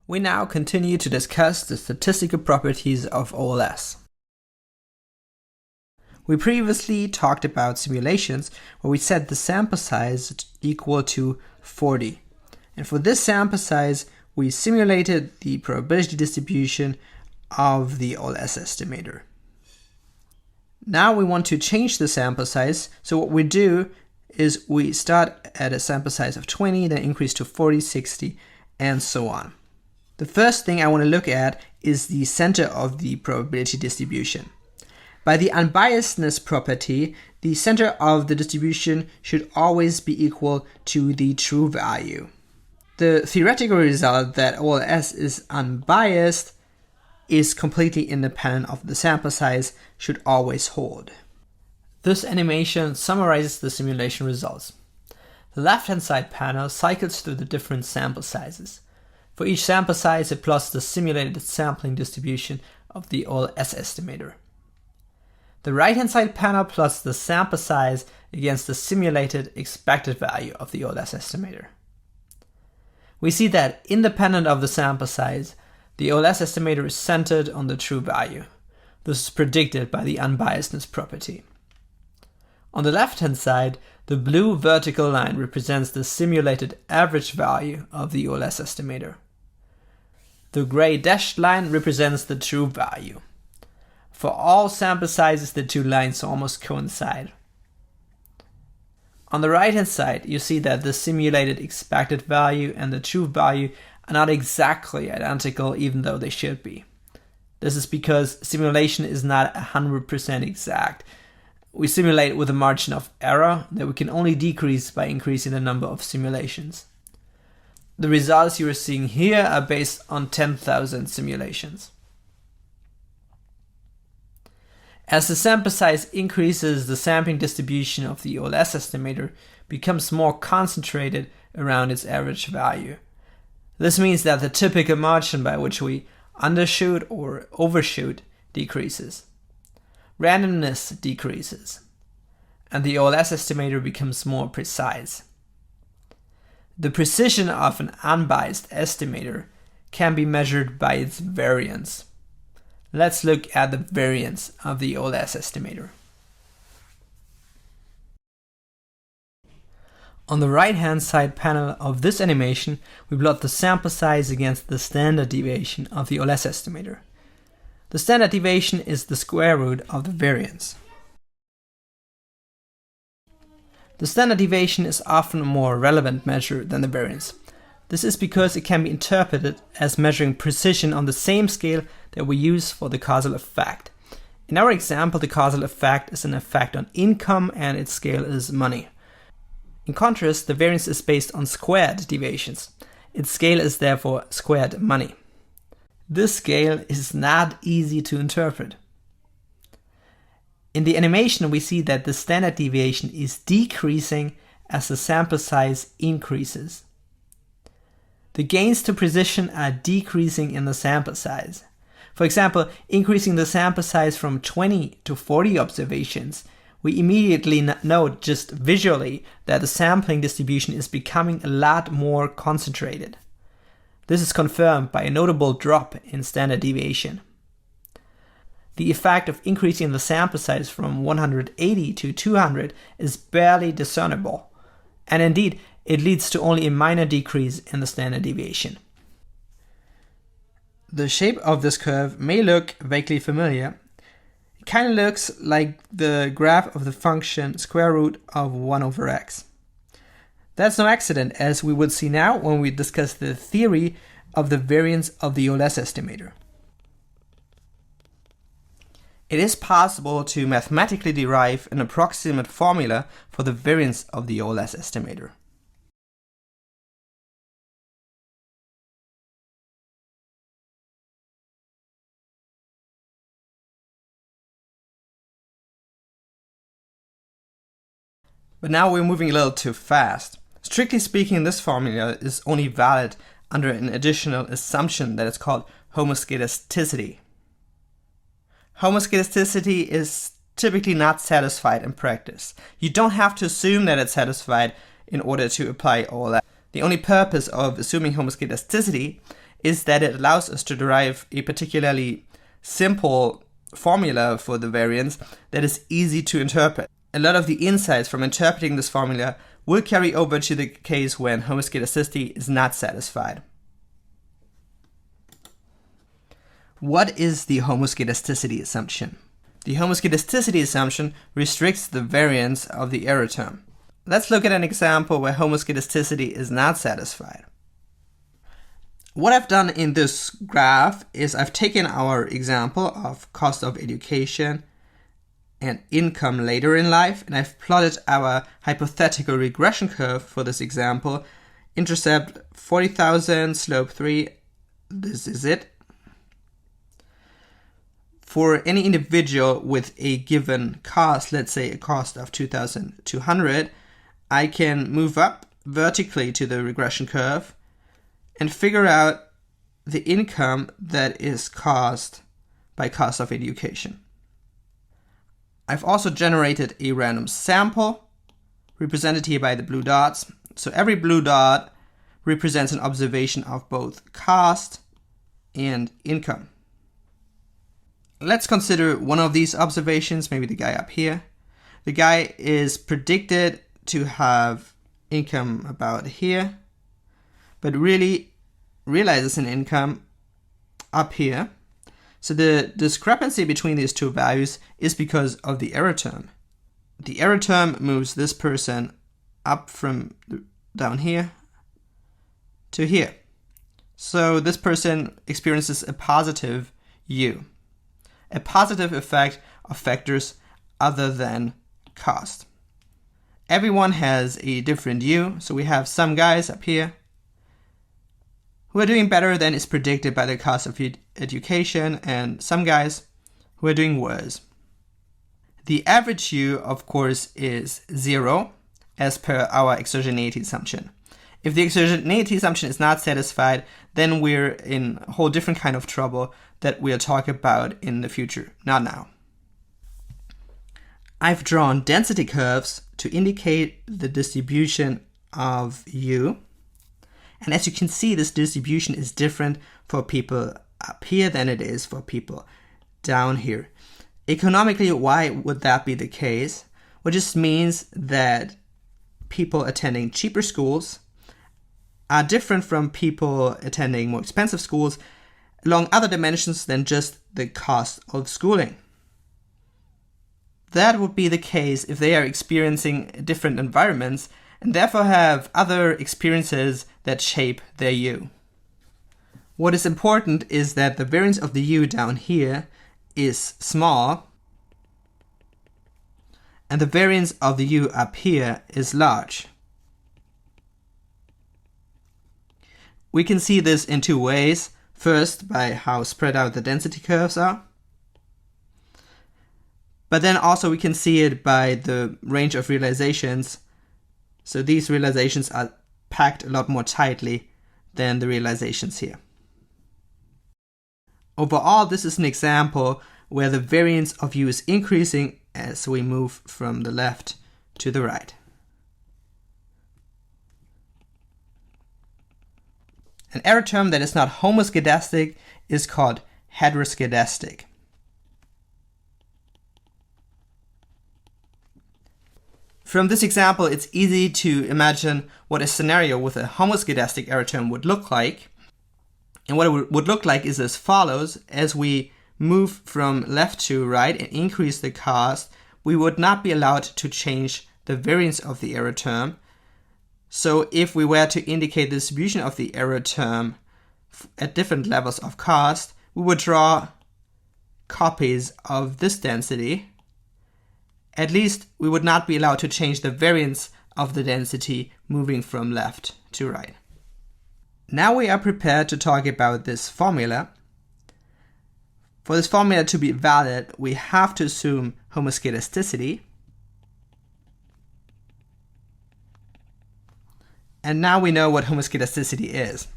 We now continue to discuss the statistical properties of OLS. We previously talked about simulations where we set the sample size equal to 40. And for this sample size, we simulated the probability distribution of the OLS estimator. Now we want to change the sample size. So what we do is we start at a sample size of 20, then increase to 40, 60, and so on. The first thing I want to look at is the center of the probability distribution. By the unbiasedness property, the center of the distribution should always be equal to the true value. The theoretical result that OLS is unbiased is completely independent of the sample size should always hold. This animation summarizes the simulation results. The left-hand side panel cycles through the different sample sizes. For each sample size, it plots the simulated sampling distribution of the OLS estimator. The right-hand side panel plots the sample size against the simulated expected value of the OLS estimator. We see that independent of the sample size, the OLS estimator is centered on the true value. This is predicted by the unbiasedness property. On the left-hand side, the blue vertical line represents the simulated average value of the OLS estimator. The gray dashed line represents the true value. For all sample sizes, the two lines almost coincide. On the right-hand side, you see that the simulated expected value and the true value are not exactly identical, even though they should be. This is because simulation is not 100% exact. We simulate with a margin of error that we can only decrease by increasing the number of simulations. The results you are seeing here are based on 10,000 simulations. As the sample size increases, the sampling distribution of the OLS estimator becomes more concentrated around its average value. This means that the typical margin by which we undershoot or overshoot decreases. Randomness decreases, and the OLS estimator becomes more precise. The precision of an unbiased estimator can be measured by its variance. Let's look at the variance of the OLS estimator. On the right-hand side panel of this animation, we plot the sample size against the standard deviation of the OLS estimator. The standard deviation is the square root of the variance. The standard deviation is often a more relevant measure than the variance. This is because it can be interpreted as measuring precision on the same scale that we use for the causal effect. In our example, the causal effect is an effect on income and its scale is money. In contrast, the variance is based on squared deviations. Its scale is therefore squared money. This scale is not easy to interpret. In the animation, we see that the standard deviation is decreasing as the sample size increases. The gains to precision are decreasing in the sample size. For example, increasing the sample size from 20 to 40 observations, we immediately note just visually that the sampling distribution is becoming a lot more concentrated. This is confirmed by a notable drop in standard deviation. The effect of increasing the sample size from 180 to 200 is barely discernible, and indeed, it leads to only a minor decrease in the standard deviation. The shape of this curve may look vaguely familiar. It kind of looks like the graph of the function square root of 1 over x. That's no accident, as we will see now when we discuss the theory of the variance of the OLS estimator. It is possible to mathematically derive an approximate formula for the variance of the OLS estimator. But now we're moving a little too fast. Strictly speaking, this formula is only valid under an additional assumption that is called homoskedasticity. Homoskedasticity is typically not satisfied in practice. You don't have to assume that it's satisfied in order to apply OLS. The only purpose of assuming homoskedasticity is that it allows us to derive a particularly simple formula for the variance that is easy to interpret. A lot of the insights from interpreting this formula will carry over to the case when homoskedasticity is not satisfied. What is the homoskedasticity assumption? The homoskedasticity assumption restricts the variance of the error term. Let's look at an example where homoskedasticity is not satisfied. What I've done in this graph is I've taken our example of cost of education and income later in life, and I've plotted our hypothetical regression curve for this example. Intercept 40,000, slope 3, this is it. For any individual with a given cost, let's say a cost of 2,200, I can move up vertically to the regression curve and figure out the income that is caused by cost of education. I've also generated a random sample, represented here by the blue dots. So every blue dot represents an observation of both cost and income. Let's consider one of these observations, maybe the guy up here. The guy is predicted to have income about here, but really realizes an income up here. So the discrepancy between these two values is because of the error term. The error term moves this person up from down here to here. So this person experiences a positive U, a positive effect of factors other than cost. Everyone has a different U, so we have some guys up here who are doing better than is predicted by the cost of education, and some guys who are doing worse. The average U, of course, is 0 as per our exogeneity assumption. If the exogeneity assumption is not satisfied, then we're in a whole different kind of trouble that we'll talk about in the future, not now. I've drawn density curves to indicate the distribution of U. And as you can see, this distribution is different for people up here than it is for people down here. Economically, why would that be the case? Well, it just means that people attending cheaper schools are different from people attending more expensive schools along other dimensions than just the cost of schooling. That would be the case if they are experiencing different environments and therefore have other experiences that shape their U. What is important is that the variance of the U down here is small, and the variance of the U up here is large. We can see this in two ways. First, by how spread out the density curves are. But then also we can see it by the range of realizations. So these realizations are packed a lot more tightly than the realizations here. Overall, this is an example where the variance of U is increasing as we move from the left to the right. An error term that is not homoskedastic is called heteroskedastic. From this example, it's easy to imagine what a scenario with a homoskedastic error term would look like. And what it would look like is as follows. As we move from left to right and increase the cost, we would not be allowed to change the variance of the error term. So if we were to indicate the distribution of the error term at different levels of cost, we would draw copies of this density. At least we would not be allowed to change the variance of the density moving from left to right. Now we are prepared to talk about this formula. For this formula to be valid, we have to assume homoskedasticity. And now we know what homoskedasticity is.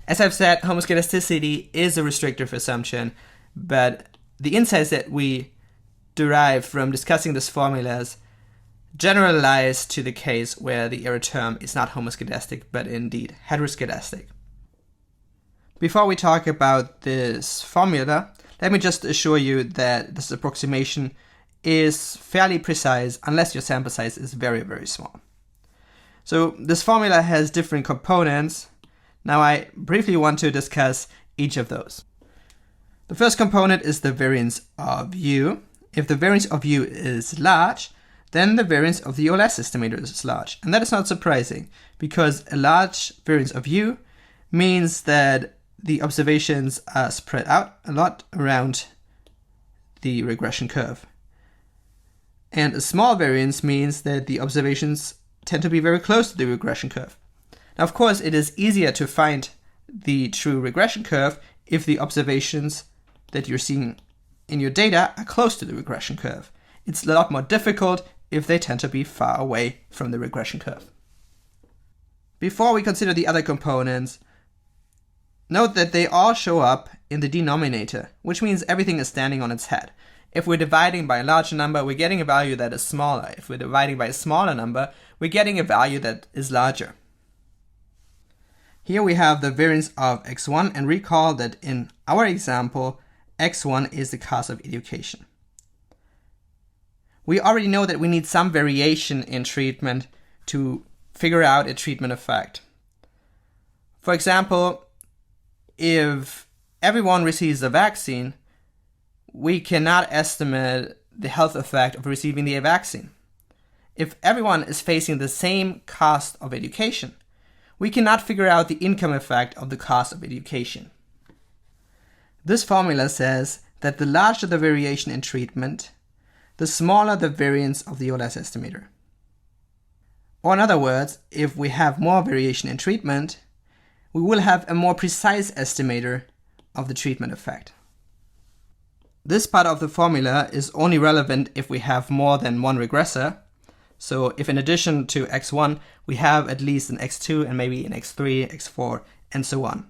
As I've said, homoskedasticity is a restrictive assumption, but the insights that we derive from discussing these formulas generalize to the case where the error term is not homoskedastic, but indeed heteroskedastic. Before we talk about this formula, let me just assure you that this approximation is fairly precise unless your sample size is very, very small. So this formula has different components. Now I briefly want to discuss each of those. The first component is the variance of U. If the variance of U is large, then the variance of the OLS estimator is large. And that is not surprising, because a large variance of U means that the observations are spread out a lot around the regression curve. And a small variance means that the observations tend to be very close to the regression curve. Now, of course, it is easier to find the true regression curve if the observations that you're seeing in your data are close to the regression curve. It's a lot more difficult if they tend to be far away from the regression curve. Before we consider the other components, note that they all show up in the denominator, which means everything is standing on its head. If we're dividing by a larger number, we're getting a value that is smaller. If we're dividing by a smaller number, we're getting a value that is larger. Here we have the variance of x1, and recall that in our example, x1 is the cost of education. We already know that we need some variation in treatment to figure out a treatment effect. For example, if everyone receives a vaccine, we cannot estimate the health effect of receiving the vaccine. If everyone is facing the same cost of education, we cannot figure out the income effect of the cost of education. This formula says that the larger the variation in treatment, the smaller the variance of the OLS estimator. Or in other words, if we have more variation in treatment, we will have a more precise estimator of the treatment effect. This part of the formula is only relevant if we have more than one regressor. So if in addition to x1, we have at least an x2 and maybe an x3, x4, and so on.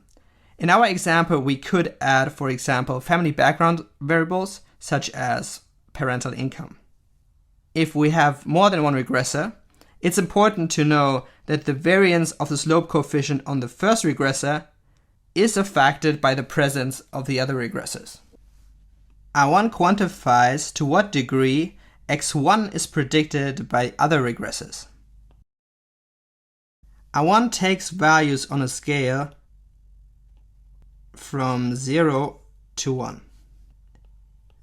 In our example, we could add, for example, family background variables such as parental income. If we have more than one regressor, it's important to know that the variance of the slope coefficient on the first regressor is affected by the presence of the other regressors. I1 quantifies to what degree x1 is predicted by other regressors. I1 takes values on a scale from 0 to 1.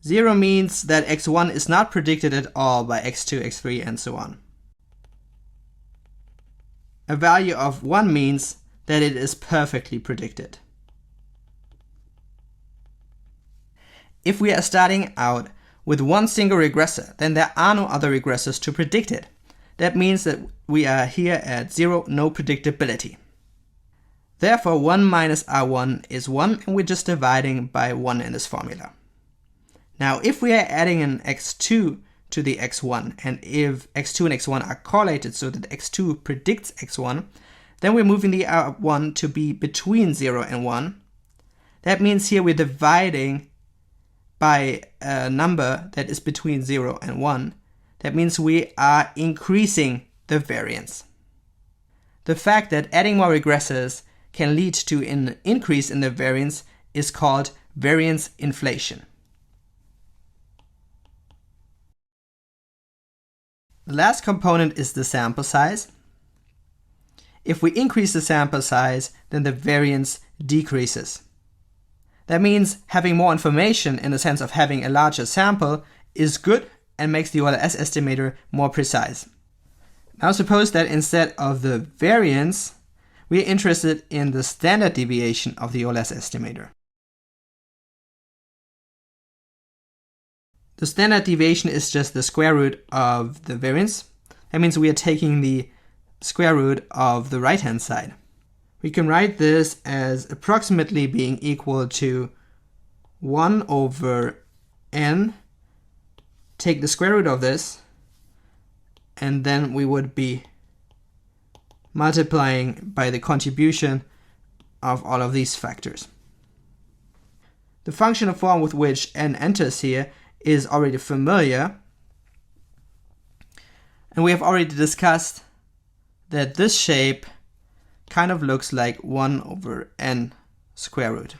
0 means that x1 is not predicted at all by x2, x3, and so on. A value of 1 means that it is perfectly predicted. If we are starting out with one single regressor, then there are no other regressors to predict it. That means that we are here at 0, no predictability. Therefore, 1 minus R1 is 1, and we're just dividing by 1 in this formula. Now, if we are adding an x2 to the x1, and if x2 and x1 are correlated so that x2 predicts x1, then we're moving the R1 to be between 0 and 1. That means here we're dividing by a number that is between 0 and 1. That means we are increasing the variance. The fact that adding more regressors can lead to an increase in the variance is called variance inflation. The last component is the sample size. If we increase the sample size, then the variance decreases. That means having more information in the sense of having a larger sample is good and makes the OLS estimator more precise. Now suppose that instead of the variance, we are interested in the standard deviation of the OLS estimator. The standard deviation is just the square root of the variance. That means we are taking the square root of the right-hand side. We can write this as approximately being equal to 1 over n, take the square root of this, and then we would be multiplying by the contribution of all of these factors. The functional form with which n enters here is already familiar, and we have already discussed that this shape kind of looks like 1 over n square root.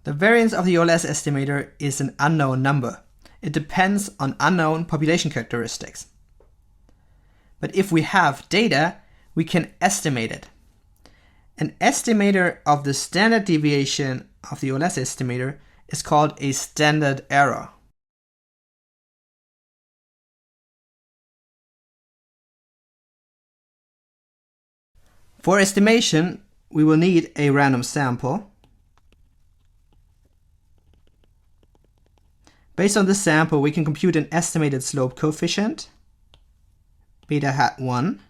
The variance of the OLS estimator is an unknown number. It depends on unknown population characteristics. But if we have data, we can estimate it. An estimator of the standard deviation of the OLS estimator is called a standard error. For estimation, we will need a random sample. Based on this sample, we can compute an estimated slope coefficient, beta hat 1,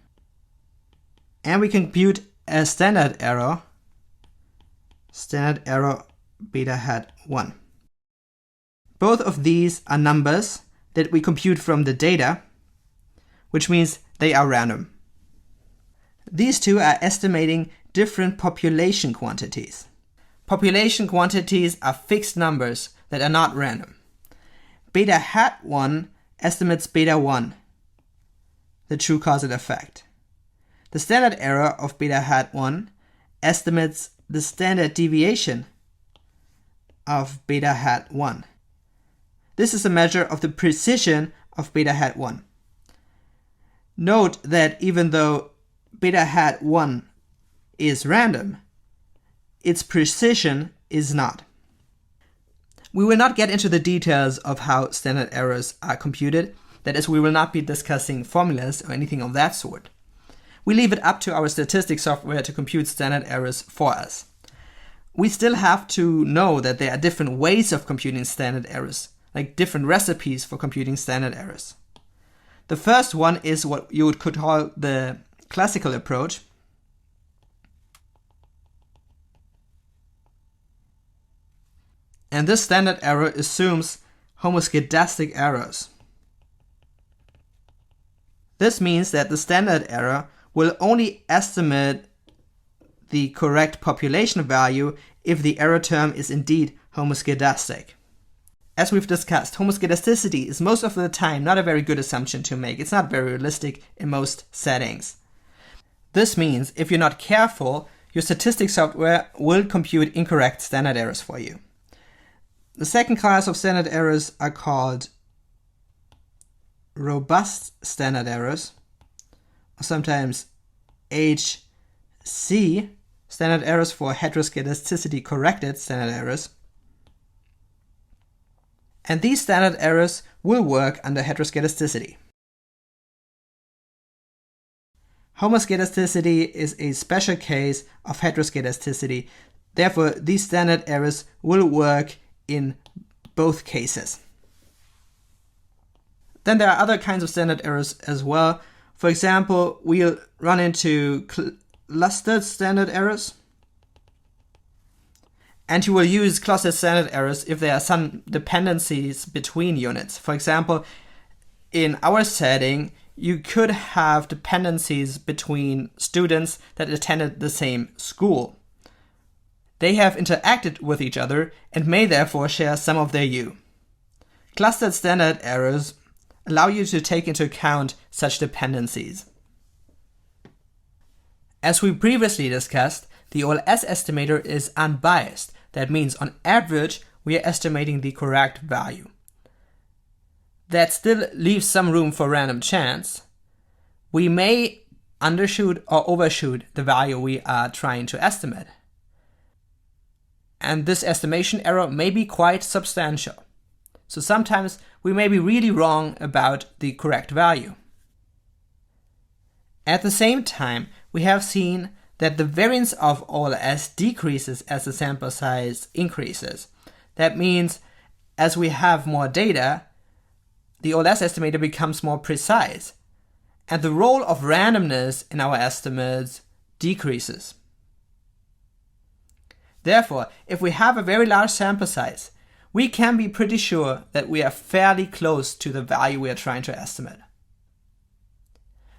and we can compute a standard error beta hat 1. Both of these are numbers that we compute from the data, which means they are random. These two are estimating different population quantities. Population quantities are fixed numbers that are not random. Beta hat 1 estimates beta 1, the true causal effect. The standard error of beta hat 1 estimates the standard deviation of beta hat 1. This is a measure of the precision of beta hat 1. Note that even though beta hat 1 is random, its precision is not. We will not get into the details of how standard errors are computed. That is, we will not be discussing formulas or anything of that sort. We leave it up to our statistics software to compute standard errors for us. We still have to know that there are different ways of computing standard errors, like different recipes for computing standard errors. The first one is what you could call the classical approach. And this standard error assumes homoskedastic errors. This means that the standard error will only estimate the correct population value if the error term is indeed homoskedastic. As we've discussed, homoskedasticity is most of the time not a very good assumption to make. It's not very realistic in most settings. This means if you're not careful, your statistics software will compute incorrect standard errors for you. The second class of standard errors are called robust standard errors, or sometimes HC, standard errors for heteroskedasticity corrected standard errors. And these standard errors will work under heteroskedasticity. Homoskedasticity is a special case of heteroskedasticity. Therefore, these standard errors will work in both cases. Then there are other kinds of standard errors as well. For example, we'll run into clustered standard errors. And you will use clustered standard errors if there are some dependencies between units. For example, in our setting, you could have dependencies between students that attended the same school. They have interacted with each other and may therefore share some of their U. Clustered standard errors allow you to take into account such dependencies. As we previously discussed, the OLS estimator is unbiased. That means on average, we are estimating the correct value. That still leaves some room for random chance. We may undershoot or overshoot the value we are trying to estimate. And this estimation error may be quite substantial. So sometimes we may be really wrong about the correct value. At the same time, we have seen that the variance of OLS decreases as the sample size increases. That means as we have more data, the OLS estimator becomes more precise, and the role of randomness in our estimates decreases. Therefore, if we have a very large sample size, we can be pretty sure that we are fairly close to the value we are trying to estimate.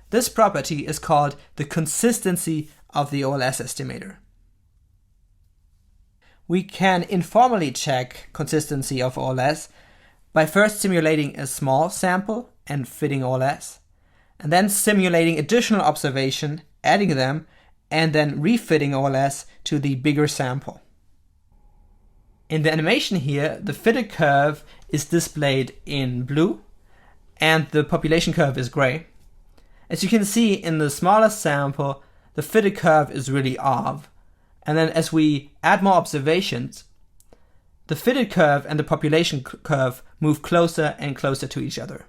This property is called the consistency of the OLS estimator. We can informally check consistency of OLS by first simulating a small sample and fitting OLS, and then simulating additional observation, adding them, and then refitting OLS to the bigger sample. In the animation here, the fitted curve is displayed in blue and the population curve is gray. As you can see in the smaller sample, the fitted curve is really off. And then as we add more observations, the fitted curve and the population curve move closer and closer to each other.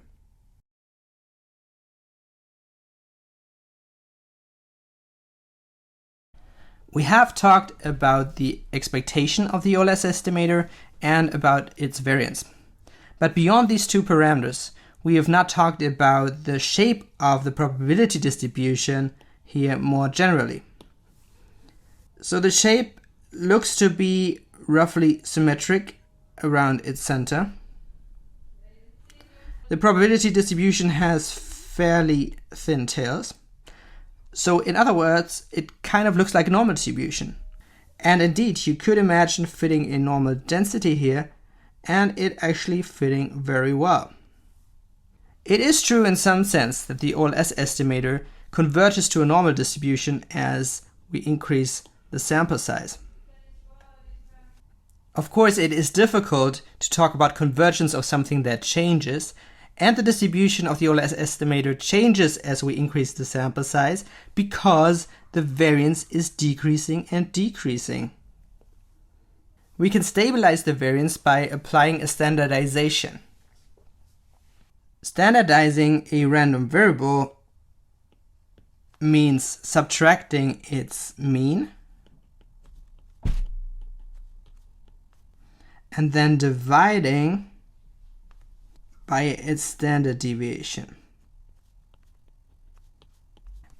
We have talked about the expectation of the OLS estimator and about its variance. But beyond these two parameters, we have not talked about the shape of the probability distribution here more generally. So the shape looks to be roughly symmetric around its center. The probability distribution has fairly thin tails. So in other words, it kind of looks like a normal distribution. And indeed, you could imagine fitting a normal density here and it actually fitting very well. It is true in some sense that the OLS estimator converges to a normal distribution as we increase the sample size. Of course, it is difficult to talk about convergence of something that changes, and the distribution of the OLS estimator changes as we increase the sample size because the variance is decreasing and decreasing. We can stabilize the variance by applying a standardization. Standardizing a random variable means subtracting its mean and then dividing by its standard deviation.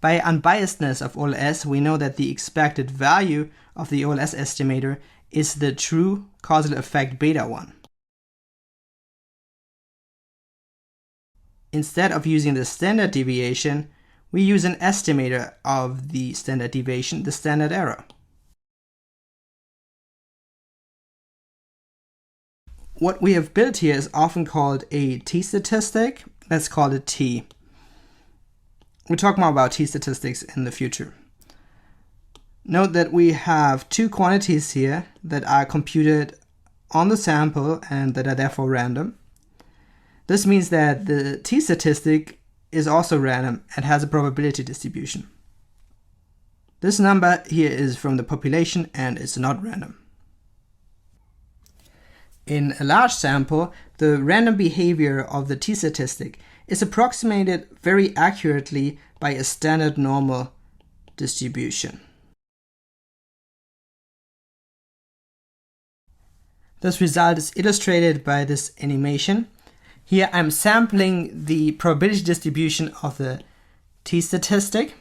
By unbiasedness of OLS, we know that the expected value of the OLS estimator is the true causal effect beta 1. Instead of using the standard deviation, we use an estimator of the standard deviation, the standard error. What we have built here is often called a t-statistic. Let's call it t. We'll talk more about t-statistics in the future. Note that we have two quantities here that are computed on the sample and that are therefore random. This means that the t-statistic is also random and has a probability distribution. This number here is from the population and is not random. In a large sample, the random behavior of the t-statistic is approximated very accurately by a standard normal distribution. This result is illustrated by this animation. Here I'm sampling the probability distribution of the t-statistic.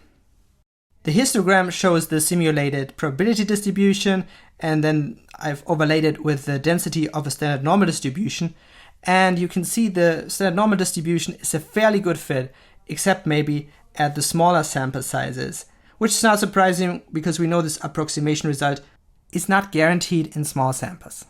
The histogram shows the simulated probability distribution, and then I've overlaid it with the density of a standard normal distribution. And you can see the standard normal distribution is a fairly good fit, except maybe at the smaller sample sizes, which is not surprising because we know this approximation result is not guaranteed in small samples.